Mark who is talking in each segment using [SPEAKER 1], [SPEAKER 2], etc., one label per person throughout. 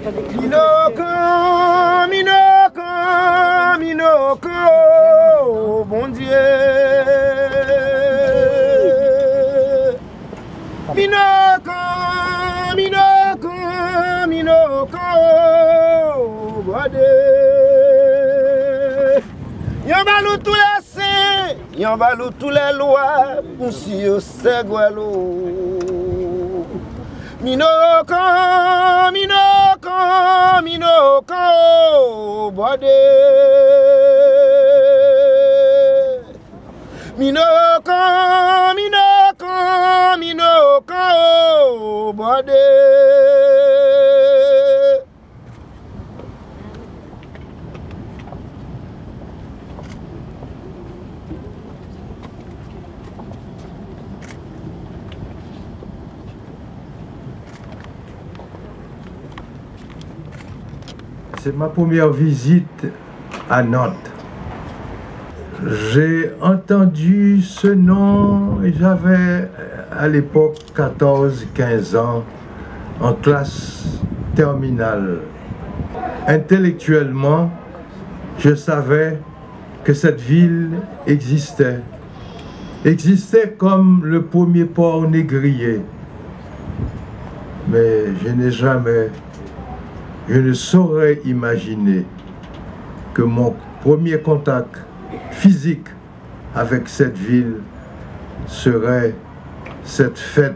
[SPEAKER 1] Minoko, Minoko, Minoko, bon Dieu. Minoko, Minoko, Minoko, Bode. Y'en balou tous les saints, y'en balou tous les lois, pour si yo segwelo. Minoko, Minoko, Minoko, Bode. Minoko, Minoko, Minoko, Bode.
[SPEAKER 2] C'est ma première visite à Nantes. J'ai entendu ce nom et j'avais à l'époque 14-15 ans en classe terminale. Intellectuellement, je savais que cette ville existait comme le premier port négrier. Mais je ne saurais imaginer que mon premier contact physique avec cette ville serait cette fête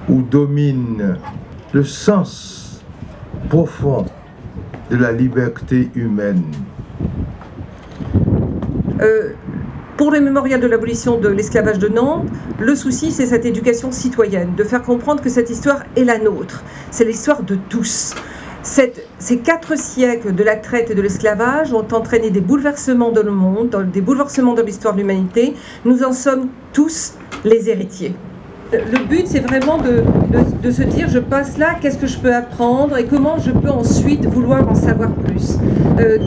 [SPEAKER 2] où domine le sens profond de la liberté humaine.
[SPEAKER 3] Pour le mémorial de l'abolition de l'esclavage de Nantes, le souci, c'est cette éducation citoyenne, de faire comprendre que cette histoire est la nôtre. C'est l'histoire de tous. Ces 4 siècles de la traite et de l'esclavage ont entraîné des bouleversements dans le monde, des bouleversements dans l'histoire de l'humanité. Nous en sommes tous les héritiers. Le but, c'est vraiment de se dire, je passe là, qu'est-ce que je peux apprendre et comment je peux ensuite vouloir en savoir plus.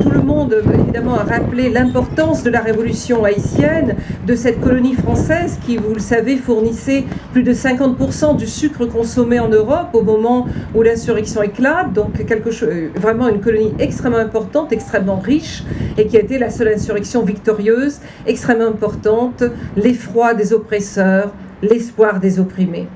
[SPEAKER 3] Tout le monde, évidemment, a rappelé l'importance de la révolution haïtienne, de cette colonie française qui, vous le savez, fournissait plus de 50% du sucre consommé en Europe au moment où l'insurrection éclate. Donc, vraiment une colonie extrêmement importante, extrêmement riche, et qui a été la seule insurrection victorieuse, extrêmement importante, l'effroi des oppresseurs, l'espoir des opprimés.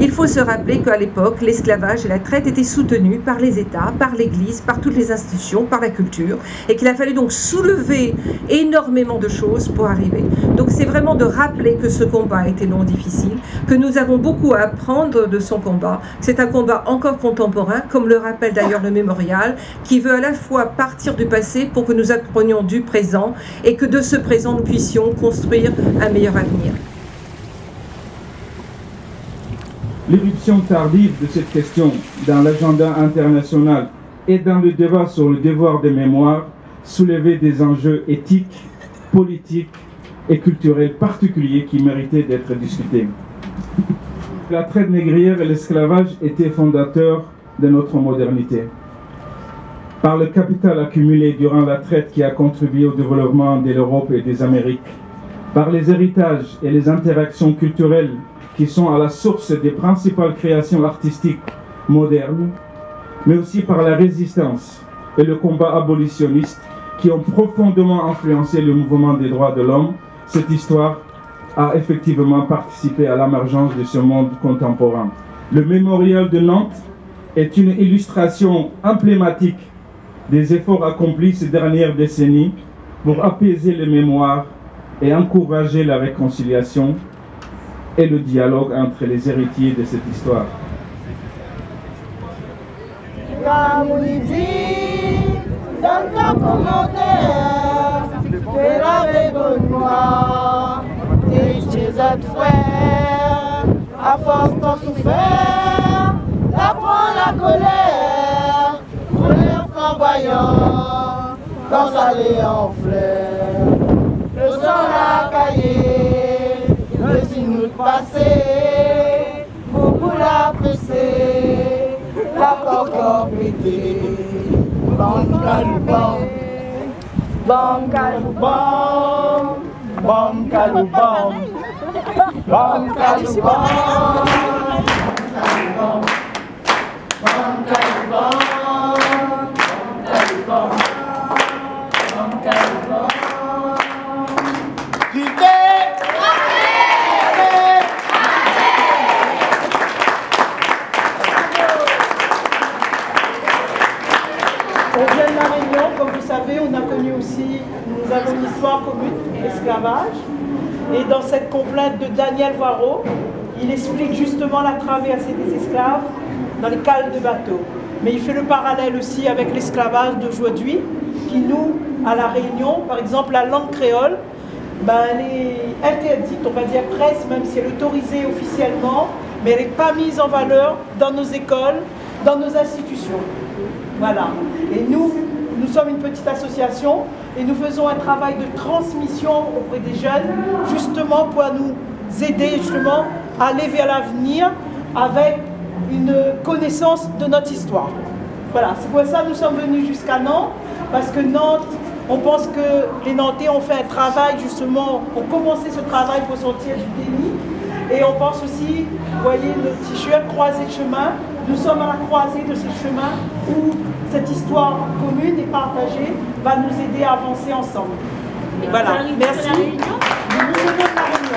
[SPEAKER 3] Il faut se rappeler qu'à l'époque, l'esclavage et la traite étaient soutenus par les États, par l'Église, par toutes les institutions, par la culture, et qu'il a fallu donc soulever énormément de choses pour arriver. Donc c'est vraiment de rappeler que ce combat a été long, difficile, que nous avons beaucoup à apprendre de son combat. C'est un combat encore contemporain, comme le rappelle d'ailleurs le mémorial, qui veut à la fois partir du passé pour que nous apprenions du présent, et que de ce présent nous puissions construire un meilleur avenir.
[SPEAKER 4] L'éruption tardive de cette question dans l'agenda international et dans le débat sur le devoir de mémoire soulevait des enjeux éthiques, politiques et culturels particuliers qui méritaient d'être discutés. La traite négrière et l'esclavage étaient fondateurs de notre modernité. Par le capital accumulé durant la traite qui a contribué au développement de l'Europe et des Amériques, par les héritages et les interactions culturelles qui sont à la source des principales créations artistiques modernes, mais aussi par la résistance et le combat abolitionniste qui ont profondément influencé le mouvement des droits de l'homme, cette histoire a effectivement participé à l'émergence de ce monde contemporain. Le mémorial de Nantes est une illustration emblématique des efforts accomplis ces dernières décennies pour apaiser les mémoires et encourager la réconciliation et le dialogue entre les héritiers de cette histoire.
[SPEAKER 5] Comme on dit, dans ton commentaire, fais la bégonnoire, tes frères, à force d'en souffert, d'apprendre la colère, colère flamboyant, quand ça les enflaire, le sang la cahier, le signe passé, beaucoup la pressé, la coque pété, bam calou bam, bam calou bam, bam calou bam, bam calou bam, bam calou bam. On vient de la Réunion, comme vous savez, on a connu aussi, nous avons une histoire commune, l'esclavage. Et dans cette complainte de Daniel Varro, il explique justement la traversée des esclaves dans les cales de bateaux. Mais il fait le parallèle aussi avec l'esclavage d'aujourd'hui, qui nous, à la Réunion, par exemple, la langue créole, elle est interdite, on va dire presque, même si elle est autorisée officiellement, mais elle n'est pas mise en valeur dans nos écoles, dans nos institutions. Voilà. Et nous sommes une petite association et nous faisons un travail de transmission auprès des jeunes, justement pour nous aider justement à aller vers l'avenir avec une connaissance de notre histoire. Voilà, c'est pour ça que nous sommes venus jusqu'à Nantes, parce que Nantes, on pense que les Nantais ont fait un travail justement, ont commencé ce travail pour sortir du déni. Et on pense aussi, vous voyez le t-shirt croisé de chemin, nous sommes à la croisée de ce chemin où cette histoire commune et partagée va nous aider à avancer ensemble. Et voilà, merci. Nous venons de la Réunion.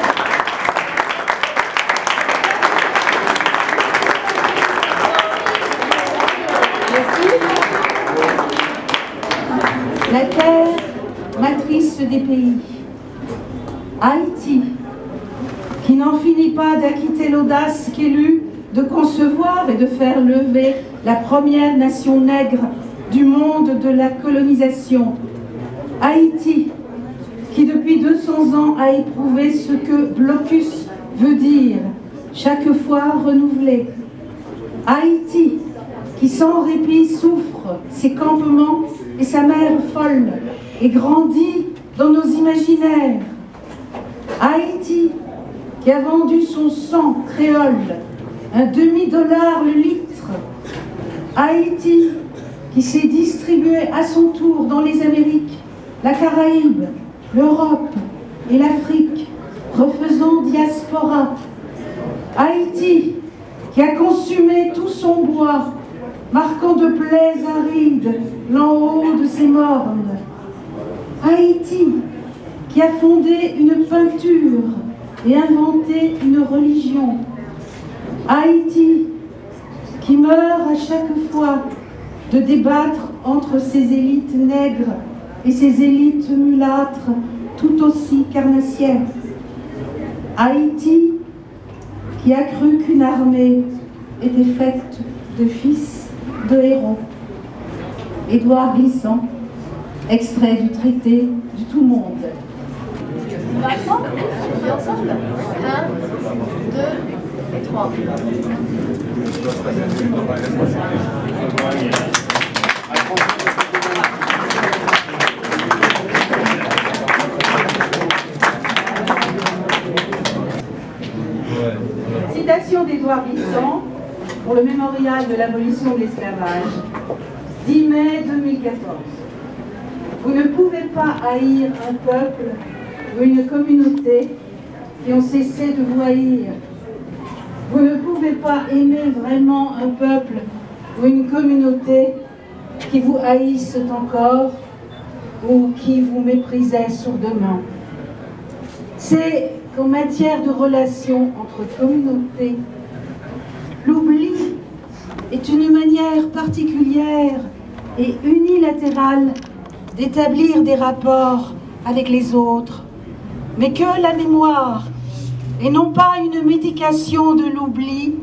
[SPEAKER 6] La terre, matrice des pays. Haïti, qui n'en finit pas d'acquitter l'audace qu'élue de concevoir et de faire lever la première nation nègre du monde de la colonisation. Haïti, qui depuis 200 ans a éprouvé ce que blocus veut dire, chaque fois renouvelé. Haïti, qui sans répit souffre ses campements et sa mère folle, et grandit dans nos imaginaires. Haïti, qui a vendu son sang créole, $1 demi-dollar le litre. Haïti, qui s'est distribué à son tour dans les Amériques, la Caraïbe, l'Europe et l'Afrique, refaisant diaspora. Haïti, qui a consumé tout son bois, marquant de plaies arides l'en haut de ses mornes. Haïti, qui a fondé une peinture et inventé une religion. Haïti, qui meurt à chaque fois de débattre entre ses élites nègres et ses élites mulâtres tout aussi carnassières. Haïti, qui a cru qu'une armée était faite de fils de héros. Édouard Glissant, extrait du traité du tout monde.
[SPEAKER 7] On va ensemble. 1, 2 et 3.
[SPEAKER 6] Citation d'Édouard Glissant pour le mémorial de l'abolition de l'esclavage, 10 mai 2014. Vous ne pouvez pas haïr un peuple ou une communauté qui ont cessé de vous haïr. Vous ne pouvez pas aimer vraiment un peuple ou une communauté qui vous haïssent encore ou qui vous méprisaient sourdement. C'est qu'en matière de relations entre communautés, l'oubli est une manière particulière et unilatérale d'établir des rapports avec les autres, mais que la mémoire, et non pas une médication de l'oubli,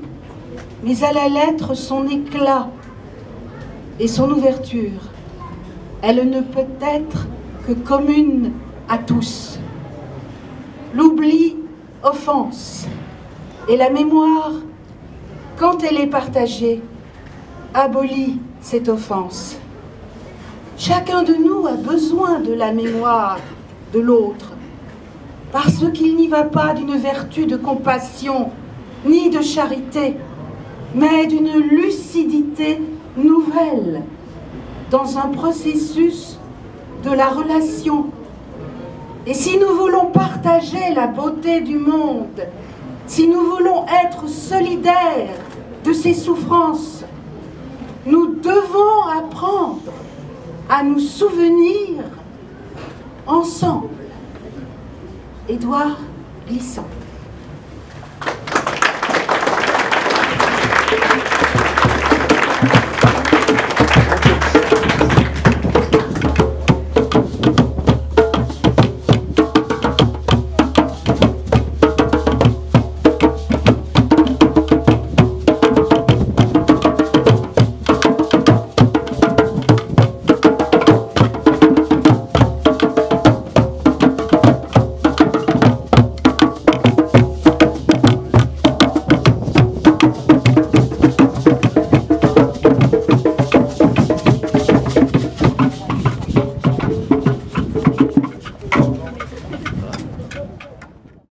[SPEAKER 6] mais à la lettre son éclat et son ouverture, elle ne peut être que commune à tous. L'oubli offense, et la mémoire, quand elle est partagée, abolit cette offense. Chacun de nous a besoin de la mémoire de l'autre, parce qu'il n'y va pas d'une vertu de compassion, ni de charité, mais d'une lucidité nouvelle, dans un processus de la relation. Et si nous voulons partager la beauté du monde, si nous voulons être solidaires de ses souffrances, Nous devons apprendre à nous souvenir ensemble. Édouard Glissant.